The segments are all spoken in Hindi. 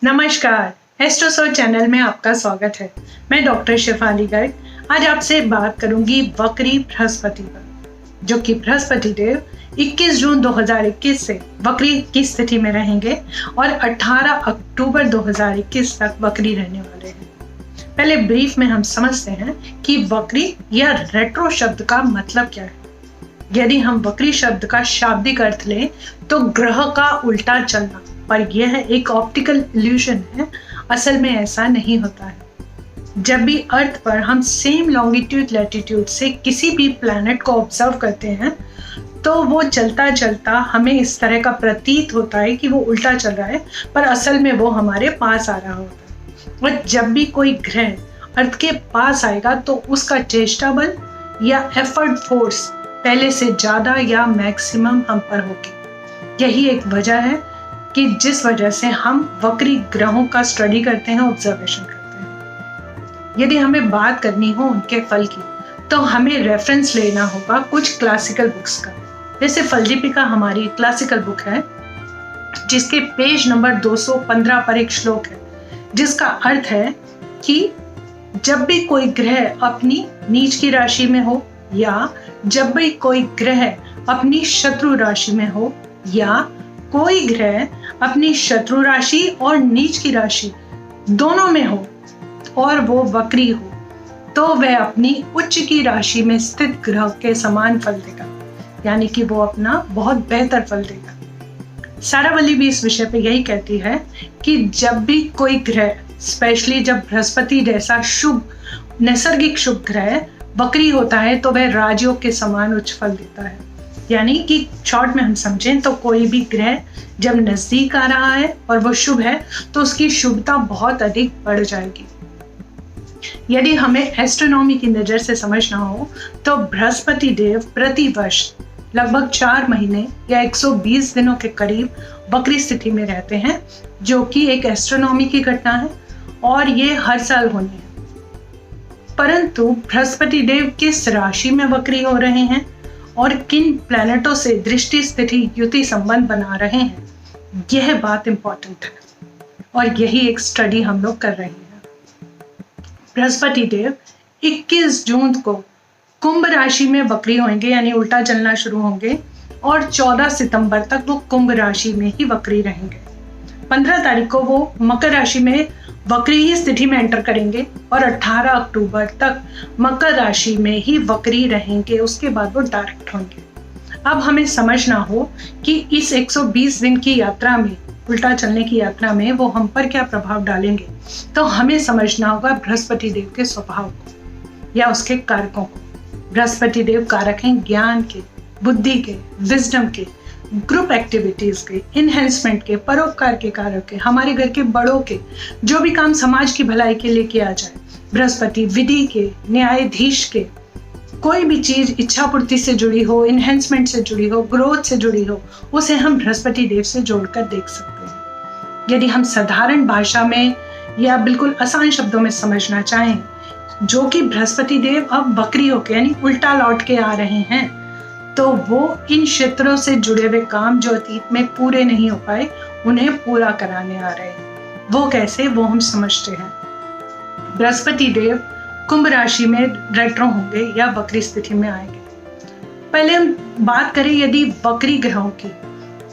नमस्कार, एस्ट्रोसो चैनल में आपका स्वागत है। मैं डॉक्टर शेफाली गर्ग आज आपसे बात करूंगी वक्री बृहस्पति पर, जो कि बृहस्पति देव 21 जून 2021 से वक्री की स्थिति में रहेंगे और 18 अक्टूबर 2021 तक वक्री रहने वाले हैं। पहले ब्रीफ में हम समझते हैं कि वक्री या रेट्रो शब्द का मतलब क्या है। यदि हम वक्री शब्द का शाब्दिक अर्थ लें तो ग्रह का उल्टा चलना, पर यह एक ऑप्टिकल इल्यूजन है। असल में ऐसा नहीं होता है। जब भी अर्थ पर हम सेम लॉन्गिट्यूड लैटिट्यूड से किसी भी प्लैनेट को ऑब्जर्व करते हैं तो वो चलता चलता हमें इस तरह का प्रतीत होता है कि वो उल्टा चल रहा है, पर असल में वो हमारे पास आ रहा होता है। और जब भी कोई ग्रह अर्थ के पास आएगा तो उसका चेष्टा बल या एफर्ट फोर्स पहले से ज़्यादा या मैक्सिमम हम पर होगी। यही एक वजह है कि जिस वजह से हम वक्री ग्रहों का स्टडी करते हैं, ऑब्जर्वेशन करते हैं। यदि हमें बात करनी हो उनके फल की तो हमें रेफरेंस लेना होगा कुछ क्लासिकल बुक्स का। जैसे फलदीपिका हमारी क्लासिकल बुक है, जिसके पेज नंबर 215 पर एक श्लोक है जिसका अर्थ है कि जब भी कोई ग्रह अपनी नीच की राशि में हो या जब भी कोई ग्रह अपनी शत्रु राशि में हो या कोई ग्रह अपनी शत्रु राशि और नीच की राशि दोनों में हो और वो वक्री हो तो वह अपनी उच्च की राशि में स्थित ग्रह के समान फल देगा, यानी कि वो अपना बहुत बेहतर फल देगा। सारावली भी इस विषय पे यही कहती है कि जब भी कोई ग्रह, स्पेशली जब बृहस्पति जैसा शुभ नैसर्गिक शुभ ग्रह वक्री होता है तो वह राजयोग के समान उच्च फल देता है। यानी कि शॉर्ट में हम समझें तो कोई भी ग्रह जब नजदीक आ रहा है और वो शुभ है तो उसकी शुभता बहुत अधिक बढ़ जाएगी। यदि हमें एस्ट्रोनॉमी की नजर से समझना हो तो बृहस्पति देव प्रति वर्ष लगभग 4 महीने या 120 दिनों के करीब वक्री स्थिति में रहते हैं, जो कि एक एस्ट्रोनॉमी की घटना है और ये हर साल होनी है। परंतु बृहस्पति देव किस राशि में वक्री हो रहे हैं और किन प्लैनेटों से दृष्टि स्थिति युति संबंध बना रहे हैं, यह बात इंपॉर्टेंट है और यही एक स्टडी हम लोग कर रहे हैं। बृहस्पति देव 21 जून को कुंभ राशि में वक्री होंगे, यानी उल्टा चलना शुरू होंगे और 14 सितंबर तक वो कुंभ राशि में ही वक्री रहेंगे। 15 तारीख को वो मकर राशि में वक्री ही स्थिति में एंटर करेंगे और 18 अक्टूबर तक मकर राशि में ही वक्री रहेंगे। उसके बाद वो डायरेक्ट होंगे। अब हमें समझना हो कि इस 120 दिन की यात्रा में, उल्टा चलने की यात्रा में, वो हम पर क्या प्रभाव डालेंगे। तो हमें समझना होगा बृहस्पति देव के स्वभाव को या उसके कारकों को। बृहस्पति देव कारक हैं ज्ञान के, बुद्धि के, विजडम के, ग्रुप एक्टिविटीज के, इनहेंसमेंट के, परोपकार के कारक के, हमारे घर के बड़ों के, जो भी काम समाज की भलाई के लिए किया जाए। बृहस्पति विधि के, न्यायाधीश के, कोई भी चीज इच्छा पूर्ति से जुड़ी हो, इनहेंसमेंट से जुड़ी हो, ग्रोथ से जुड़ी हो, उसे हम बृहस्पति देव से जोड़कर देख सकते हैं। यदि हम साधारण भाषा में या बिल्कुल आसान शब्दों में समझना चाहें, जो कि बृहस्पति देव अब वक्री होकर यानी उल्टा लौट के आ रहे हैं, तो वो इन क्षेत्रों से जुड़े हुए काम जो अतीत में पूरे नहीं हो पाए उन्हें पूरा कराने आ रहे हैं। वो कैसे, वो हम समझते हैं। बृहस्पति देव कुंभ राशि में रेट्रो होंगे या वक्री स्थिति में आएंगे। पहले हम बात करें यदि वक्री ग्रहों की,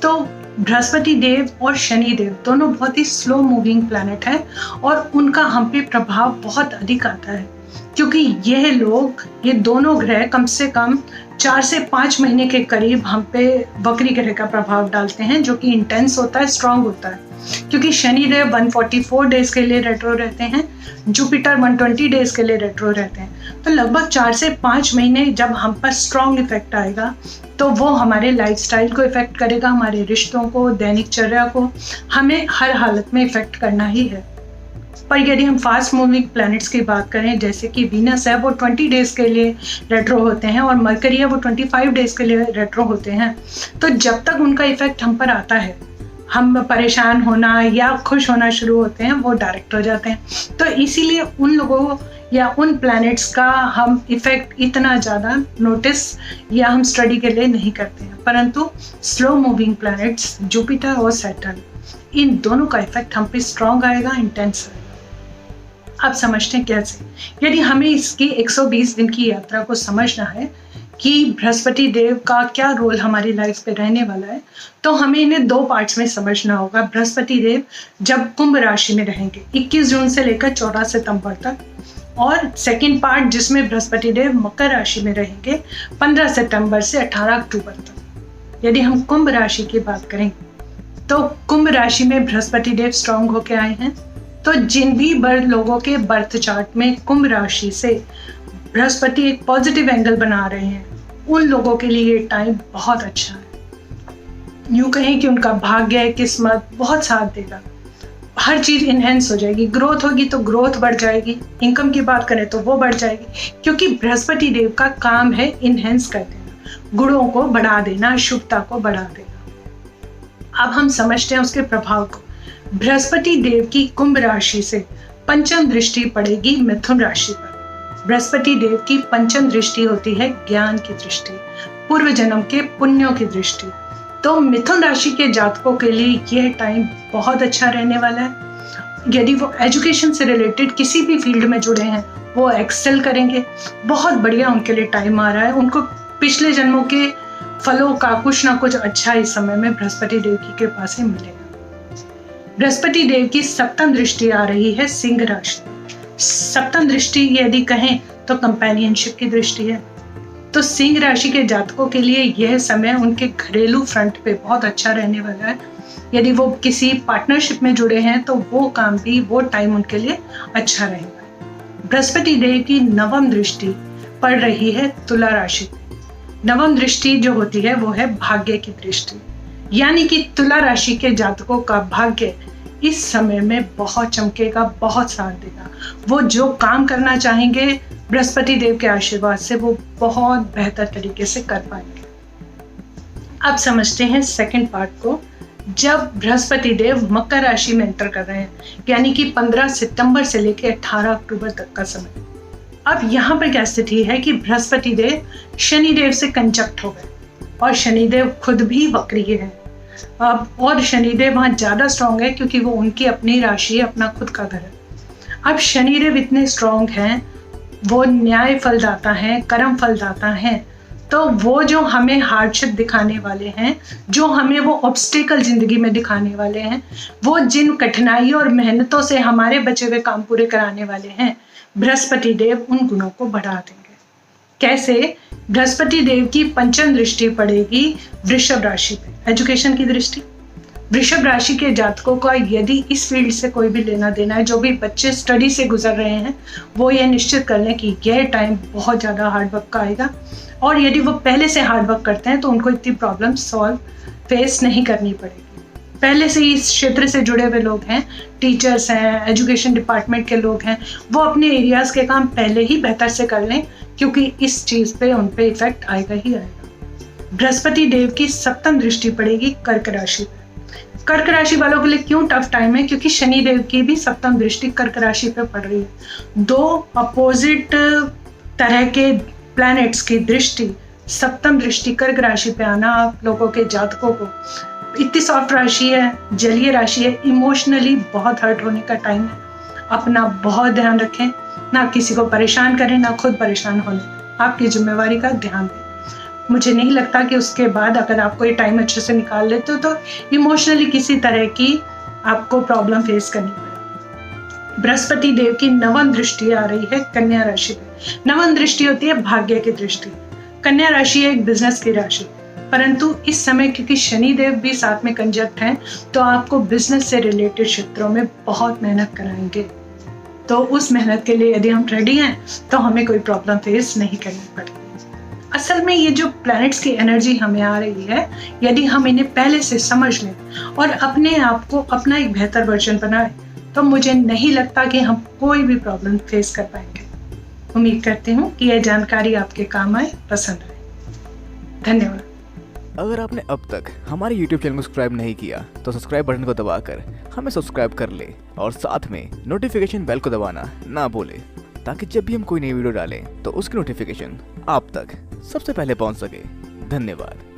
तो बृहस्पति देव और शनि देव दोनों बहुत ही स्लो मूविंग प्लैनेट है और उनका हम पे प्रभाव बहुत अधिक आता है, क्योंकि ये दोनों ग्रह कम से कम 4 से 5 महीने के करीब हम पे वक्री ग्रह का प्रभाव डालते हैं, जो कि इंटेंस होता है, स्ट्रांग होता है। क्योंकि शनि देव 144 डेज के लिए रेट्रो रहते हैं, जुपिटर 120 डेज के लिए रेट्रो रहते हैं। तो लगभग 4 से 5 महीने जब हम पर स्ट्रांग इफेक्ट आएगा तो वो हमारे लाइफस्टाइल को इफेक्ट करेगा, हमारे रिश्तों को, दैनिक चर्या को, हमें हर हालत में इफेक्ट करना ही है। पर यदि हम फास्ट मूविंग प्लैनेट्स की बात करें, जैसे कि वीनस है, वो 20 डेज के लिए रेट्रो होते हैं और मरकरी है, वो 25 डेज के लिए रेट्रो होते हैं। तो जब तक उनका इफेक्ट हम पर आता है, हम परेशान होना या खुश होना शुरू होते हैं, वो डायरेक्ट हो जाते हैं। तो इसीलिए उन लोगों या उन प्लैनेट्स का हम इफेक्ट इतना ज़्यादा नोटिस या हम स्टडी के लिए नहीं करते हैं। परंतु स्लो मूविंग प्लैनेट्स जुपिटर और सैटर्न, इन दोनों का इफेक्ट हम पे स्ट्रांग आएगा, इंटेंस आएगा। आप समझते हैं कैसे? यदि हमें इसकी 120 दिन की यात्रा को समझना है कि बृहस्पति देव का क्या रोल हमारी लाइफ पे रहने वाला है, तो हमें इन्हें 2 पार्ट्स में समझना होगा। बृहस्पति देव जब कुंभ राशि में रहेंगे 21 जून से लेकर 14 सितंबर तक, और सेकंड पार्ट जिसमें बृहस्पति देव मकर राशि में रहेंगे 15 सितंबर से 18 अक्टूबर तक। यदि हम कुंभ राशि की बात करें तो कुंभ राशि में बृहस्पति देव स्ट्रांग होके आए हैं, तो जिन भी लोगों के बर्थ चार्ट में कुंभ राशि से बृहस्पति एक पॉजिटिव एंगल बना रहे हैं, उन लोगों के लिए ये टाइम बहुत अच्छा है। यूं कहें कि उनका भाग्य, किस्मत बहुत साथ देगा, हर चीज इनहेंस हो जाएगी। ग्रोथ होगी तो ग्रोथ बढ़ जाएगी, इनकम की बात करें तो वो बढ़ जाएगी, क्योंकि बृहस्पति देव का काम है इनहेंस कर देना, गुणों को बढ़ा देना, शुभता को बढ़ा देना। अब हम समझते हैं उसके प्रभाव को। बृहस्पति देव की कुंभ राशि से पंचम दृष्टि पड़ेगी मिथुन राशि पर। बृहस्पति देव की पंचम दृष्टि होती है ज्ञान की दृष्टि, पूर्व जन्म के पुण्यों की दृष्टि। तो मिथुन राशि के जातकों के लिए यह टाइम बहुत अच्छा रहने वाला है। यदि वो एजुकेशन से रिलेटेड किसी भी फील्ड में जुड़े हैं, वो एक्सेल करेंगे। बहुत बढ़िया उनके लिए टाइम आ रहा है। उनको पिछले जन्मों के फलों का कुछ ना कुछ अच्छा इस समय में बृहस्पति देव की कृपा से मिलेगा। बृहस्पति देव की सप्तम दृष्टि आ रही है सिंह राशि। सप्तम दृष्टि यदि कहें तो कंपेनियनशिप की दृष्टि है। तो सिंह राशि के जातकों के लिए यह समय उनके घरेलू फ्रंट पे बहुत अच्छा रहने वाला है। यदि वो किसी पार्टनरशिप में जुड़े हैं तो वो काम भी, वो टाइम उनके लिए अच्छा रहेगा। बृहस्पति देव की नवम दृष्टि पड़ रही है तुला राशि। नवम दृष्टि जो होती है वो है भाग्य की दृष्टि, यानी कि तुला राशि के जातकों का भाग्य इस समय में बहुत चमकेगा, बहुत साथ देगा। वो जो काम करना चाहेंगे बृहस्पति देव के आशीर्वाद से वो बहुत बेहतर तरीके से कर पाएंगे। अब समझते हैं सेकंड पार्ट को। जब बृहस्पति देव मकर राशि में एंटर कर रहे हैं, यानी कि 15 सितंबर से लेकर 18 अक्टूबर तक का समय। अब यहाँ पर क्या स्थिति है कि बृहस्पति देव शनिदेव से कंजक्ट हो गए, और शनिदेव खुद भी वक्रीय है। अब और शनिदेव वहाँ ज्यादा स्ट्रांग है क्योंकि वो उनकी अपनी राशि है, अपना खुद का घर है। अब शनिदेव इतने स्ट्रांग हैं, वो न्याय फलदाता है, कर्म फलदाता है। तो वो जो हमें हार्डशिप दिखाने वाले हैं, जो हमें वो ऑब्स्टिकल जिंदगी में दिखाने वाले हैं, वो जिन कठिनाइयों और मेहनतों से हमारे बचे हुए काम पूरे कराने वाले हैं, बृहस्पति देव उन गुणों को बढ़ा देंगे। कैसे? बृहस्पति देव की पंचम दृष्टि पड़ेगी वृषभ राशि पे, एजुकेशन की दृष्टि। वृषभ राशि के जातकों का यदि इस फील्ड से कोई भी लेना देना है, जो भी बच्चे स्टडी से गुजर रहे हैं, वो ये निश्चित कर लें कि यह टाइम बहुत ज़्यादा हार्डवर्क का आएगा। और यदि वो पहले से हार्डवर्क करते हैं तो उनको इतनी प्रॉब्लम सॉल्व फेस नहीं करनी पड़ेगी। पहले से ही इस क्षेत्र से जुड़े हुए लोग हैं, टीचर्स हैं, एजुकेशन डिपार्टमेंट के लोग हैं, वो अपने एरियाज़ के काम पहले ही बेहतर से कर लें, क्योंकि इस चीज़ पे उन पे इफेक्ट आएगा ही आएगा। बृहस्पति देव की सप्तम दृष्टि पड़ेगी कर्क राशि पे। कर्क राशि वालों के लिए क्यों टफ टाइम है? क्योंकि शनि देव की भी सप्तम दृष्टि कर्क राशि पे पड़ रही है। 2 अपोजिट तरह के प्लैनेट्स की दृष्टि, सप्तम दृष्टि कर्क राशि पे आना आप लोगों के जातकों को, इतनी सॉफ्ट राशि है, जलीय राशि है, इमोशनली बहुत हर्ट होने का टाइम है। अपना बहुत ध्यान रखें, ना किसी को परेशान करें, ना खुद परेशान होने, आपकी जिम्मेवारी का ध्यान दें। मुझे नहीं लगता कि उसके बाद अगर आपको ये टाइम अच्छे से निकाल लेते हो तो इमोशनली किसी तरह की आपको प्रॉब्लम फेस करनी पड़े। बृहस्पति देव की नवम दृष्टि आ रही है कन्या राशि पे। नवम दृष्टि होती है भाग्य की दृष्टि। कन्या राशि है एक बिजनेस की राशि, परंतु इस समय क्योंकि शनि देव भी साथ में कंजक्ट हैं, तो आपको बिजनेस से रिलेटेड क्षेत्रों में बहुत मेहनत कराएंगे। तो उस मेहनत के लिए यदि हम रेडी हैं तो हमें कोई प्रॉब्लम फेस नहीं करनी पड़ेगी। असल में ये जो प्लैनेट्स की एनर्जी हमें आ रही है, यदि हम इन्हें पहले से समझ लें और अपने आप को अपना एक बेहतर वर्जन बनाएं, तो मुझे नहीं लगता कि हम कोई भी प्रॉब्लम फेस कर पाएंगे। उम्मीद करती हूँ कि यह जानकारी आपके काम आए, पसंद आए। धन्यवाद। अगर आपने अब तक हमारे YouTube चैनल को सब्सक्राइब नहीं किया तो सब्सक्राइब बटन को दबाकर हमें सब्सक्राइब कर ले और साथ में नोटिफिकेशन बेल को दबाना ना भूले, ताकि जब भी हम कोई नई वीडियो डालें तो उसकी नोटिफिकेशन आप तक सबसे पहले पहुंच सके। धन्यवाद।